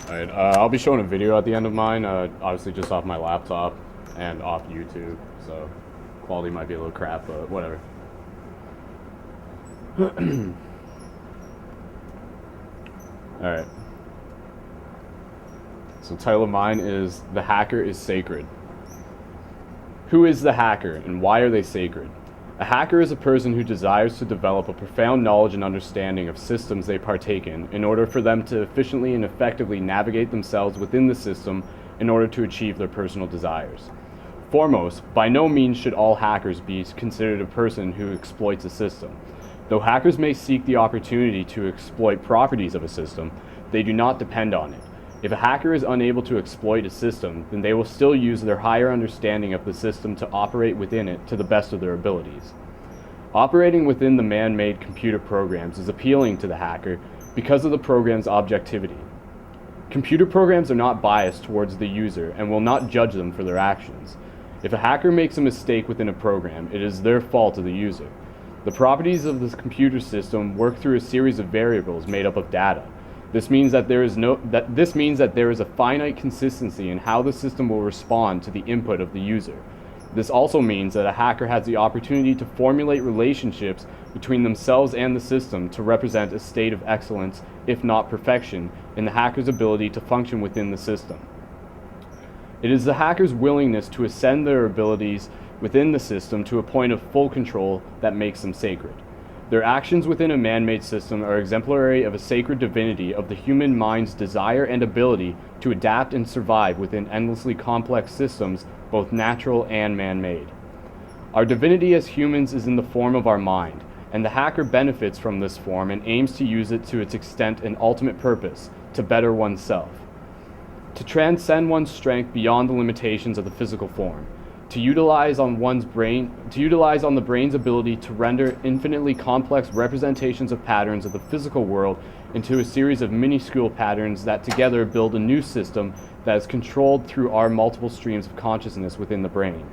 Alright, I'll be showing a video at the end of mine, obviously just off my laptop and off YouTube, so quality might be a little crap, but whatever. Alright. So the title of mine is The Hacker is Sacred. Who is the hacker and why are they sacred? A hacker is a person who desires to develop a profound knowledge and understanding of systems they partake in order for them to efficiently and effectively navigate themselves within the system in order to achieve their personal desires. Foremost, by no means should all hackers be considered a person who exploits a system. Though hackers may seek the opportunity to exploit properties of a system, they do not depend on it. If a hacker is unable to exploit a system, then they will still use their higher understanding of the system to operate within it to the best of their abilities. Operating within the man-made computer programs is appealing to the hacker because of the program's objectivity. Computer programs are not biased towards the user and will not judge them for their actions. If a hacker makes a mistake within a program, it is their fault to the user. The properties of this computer system work through a series of variables made up of data. This means that there is a finite consistency in how the system will respond to the input of the user. This also means that a hacker has the opportunity to formulate relationships between themselves and the system to represent a state of excellence, if not perfection, in the hacker's ability to function within the system. It is the hacker's willingness to ascend their abilities within the system to a point of full control that makes them sacred. Their actions within a man-made system are exemplary of a sacred divinity of the human mind's desire and ability to adapt and survive within endlessly complex systems, both natural and man-made. Our divinity as humans is in the form of our mind, and the hacker benefits from this form and aims to use it to its extent and ultimate purpose, to better oneself. To transcend one's strength beyond the limitations of the physical form. To utilize on the brain's ability to render infinitely complex representations of patterns of the physical world into a series of minuscule patterns that together build a new system that is controlled through our multiple streams of consciousness within the brain.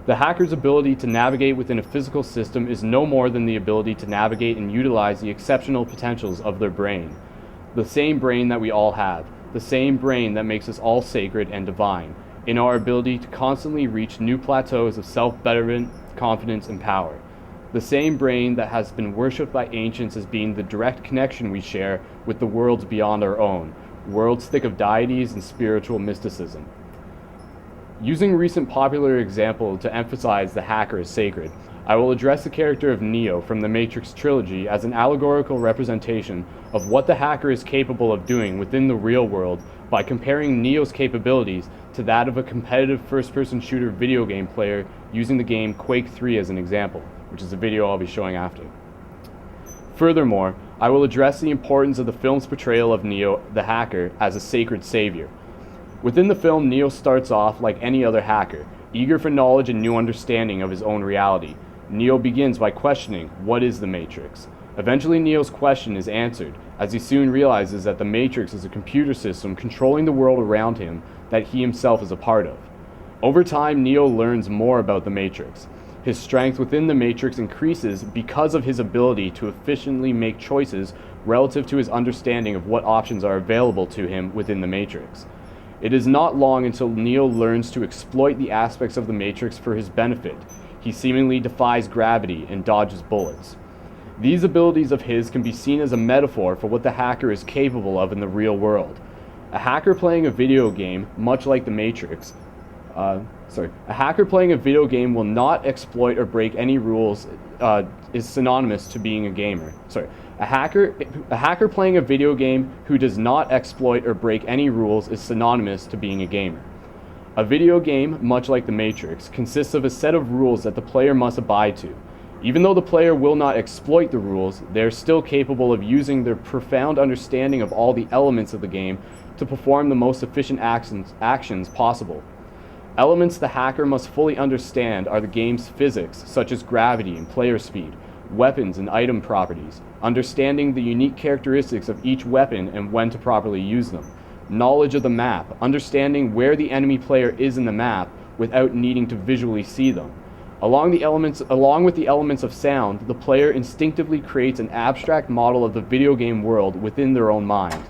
The hacker's ability to navigate within a physical system is no more than the ability to navigate and utilize the exceptional potentials of their brain. The same brain that we all have, the same brain that makes us all sacred and divine, in our ability to constantly reach new plateaus of self-betterment, confidence, and power. The same brain that has been worshipped by ancients as being the direct connection we share with the worlds beyond our own, worlds thick of deities and spiritual mysticism. Using recent popular example to emphasize the hacker as sacred, I will address the character of Neo from the Matrix trilogy as an allegorical representation of what the hacker is capable of doing within the real world by comparing Neo's capabilities to that of a competitive first-person shooter video game player using the game Quake 3 as an example, which is a video I'll be showing after. Furthermore, I will address the importance of the film's portrayal of Neo, the hacker, as a sacred savior. Within the film, Neo starts off like any other hacker, eager for knowledge and new understanding of his own reality. Neo begins by questioning, what is the Matrix? Eventually, Neo's question is answered, as he soon realizes that the Matrix is a computer system controlling the world around him that he himself is a part of. Over time, Neo learns more about the Matrix. His strength within the Matrix increases because of his ability to efficiently make choices relative to his understanding of what options are available to him within the Matrix. It is not long until Neo learns to exploit the aspects of the Matrix for his benefit. He seemingly defies gravity and dodges bullets. These abilities of his can be seen as a metaphor for what the hacker is capable of in the real world. A hacker playing a video game, much like the Matrix, a hacker playing a video game will not exploit or break any rules is synonymous to being a gamer. A hacker playing a video game who does not exploit or break any rules is synonymous to being a gamer. A video game, much like the Matrix, consists of a set of rules that the player must abide to. Even though the player will not exploit the rules, they are still capable of using their profound understanding of all the elements of the game to perform the most efficient actions possible. Elements the hacker must fully understand are the game's physics, such as gravity and player speed, weapons and item properties, understanding the unique characteristics of each weapon and when to properly use them, knowledge of the map, understanding where the enemy player is in the map without needing to visually see them, Along with the elements of sound, the player instinctively creates an abstract model of the video game world within their own mind.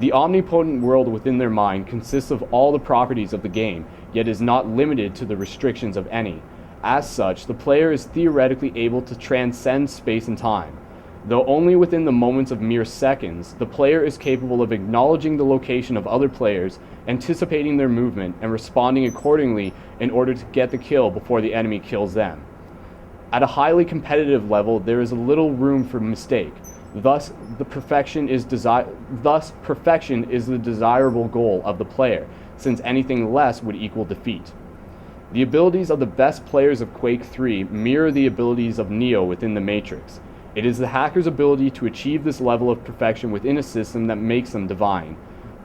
The omnipotent world within their mind consists of all the properties of the game, yet is not limited to the restrictions of any. As such, the player is theoretically able to transcend space and time. Though only within the moments of mere seconds, the player is capable of acknowledging the location of other players, anticipating their movement, and responding accordingly in order to get the kill before the enemy kills them. At a highly competitive level, there is little room for mistake. Thus, perfection is the desirable goal of the player, since anything less would equal defeat. The abilities of the best players of Quake 3 mirror the abilities of Neo within the Matrix. It is the hacker's ability to achieve this level of perfection within a system that makes them divine.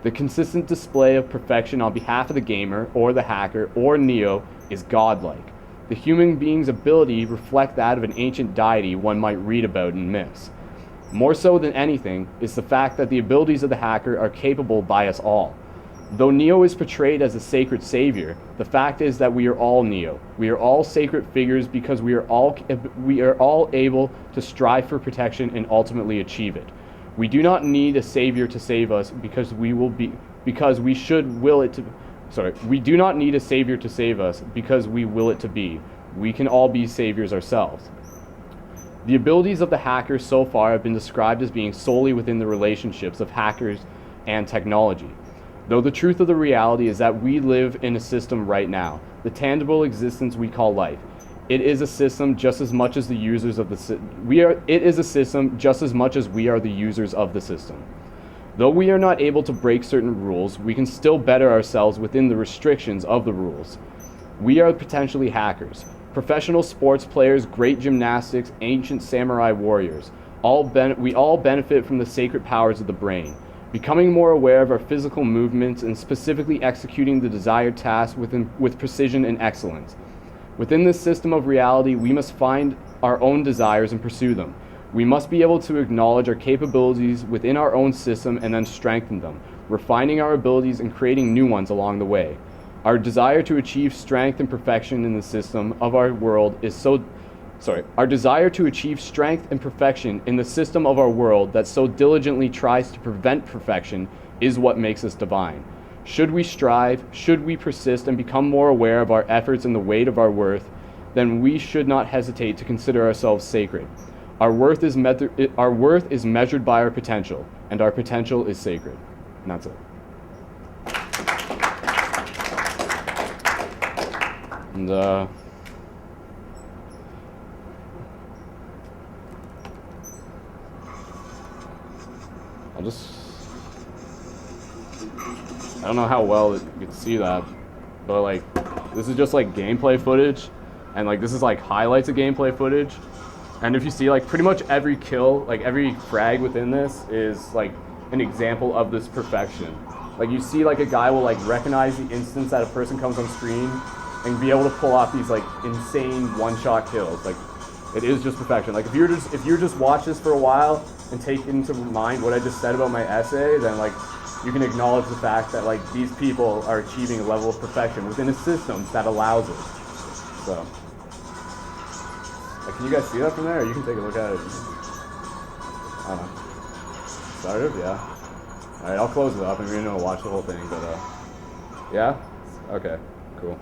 The consistent display of perfection on behalf of the gamer, or the hacker, or Neo is godlike. The human being's ability reflects that of an ancient deity one might read about in myths. More so than anything is the fact that the abilities of the hacker are capable by us all. Though Neo is portrayed as a sacred savior, the fact is that we are all Neo. We are all sacred figures because we are all able to strive for protection and ultimately achieve it. We do not need a savior to save us we do not need a savior to save us because we will it to be. We can all be saviors ourselves. The abilities of the hackers so far have been described as being solely within the relationships of hackers and technology. Though the truth of the reality is that we live in a system right now, the tangible existence we call life. It is a system just as much as the users of it is a system just as much as we are the users of the system. Though we are not able to break certain rules, we can still better ourselves within the restrictions of the rules. We are potentially hackers, professional sports players, great gymnastics, ancient samurai warriors. We all benefit from the sacred powers of the brain. Becoming more aware of our physical movements and specifically executing the desired task with precision and excellence. Within this system of reality, we must find our own desires and pursue them. We must be able to acknowledge our capabilities within our own system and then strengthen them, refining our abilities and creating new ones along the way. Our desire to achieve strength and perfection in the system of our world Our desire to achieve strength and perfection in the system of our world that so diligently tries to prevent perfection is what makes us divine. Should we strive, should we persist and become more aware of our efforts and the weight of our worth, then we should not hesitate to consider ourselves sacred. Our worth is measured by our potential, and our potential is sacred. And that's it. And I don't know how well you can see that, but like, this is just like gameplay footage, and like this is like highlights of gameplay footage. And if you see, like, pretty much every kill, like every frag within this is like an example of this perfection. Like, you see, like, a guy will like recognize the instance that a person comes on screen and be able to pull off these like insane one-shot kills. Like, it is just perfection. Like, if you just watch this for a while and take into mind what I just said about my essay, then like you can acknowledge the fact that like these people are achieving a level of perfection within a system that allows it. So, like, can you guys see that from there? Or you can take a look at it. I don't know. Started? Yeah. All right, I'll close it up. I'm gonna watch the whole thing, but yeah. Okay. Cool.